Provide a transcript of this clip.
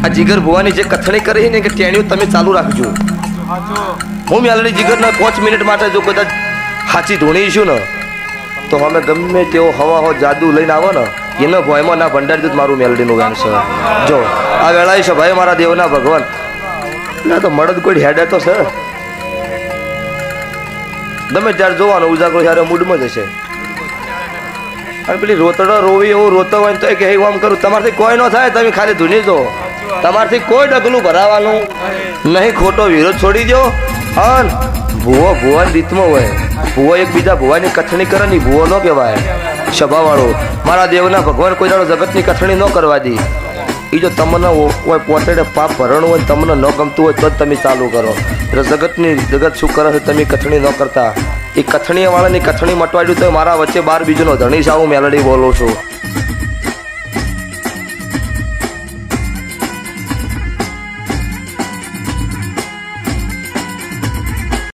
આ જીગર ભુવાની જે કથણી કરી ને કે ટેણીઓ તમે ચાલુ રાખજો. હું મેલડી જીગરના 5 મિનિટ માટે જો કદાચ સાચી ધૂણીશું ને તો અમે ગમે તેવો હવા હો જાદુ લઈને આવો ને એનો ભોયમાં ના ભંડાર જ મારું મેલડીનું ગાન છે. જો આ વેળાએ છે ભાઈ મારા દેવના ભગવાન ના તો મળદ કોઈ હેડે તો છે ગમે ત્યારે જોવાનો ઉજાગરો ત્યારે મૂડમાં જ હશે. અને પેલી રોતડો રોવી એવું રોતો હોય ને તો કે આમ કરું તમારથી કોઈ ન થાય તમે ખાલી ધૂની જો તમારથી કોઈ ડગલું ભરાવાનું નહીં. ખોટો વિરોધ છોડી દો. અને ભૂવો ભુવાની રીતમાં હોય. ભૂવો એકબીજા ભુવાની કથણી કરે ને ભૂવો ન કહેવાય. સભાવાળો મારા દેવના ભગવાન કોઈ દાડો જગતની કથણી ન કરવા દે. એ જો તમને કોઈ પોટેડે પાપ ભરણું હોય તમને ન ગમતું હોય તો જ તમે ચાલુ કરો. એટલે જગત શું કરે છે તમે કથણી ન કરતા. એ કથણીવાળાની કથણી મટવાડ્યું તો મારા વચ્ચે 12 બીજનો ધણી સાવ મેલડી બોલું છું.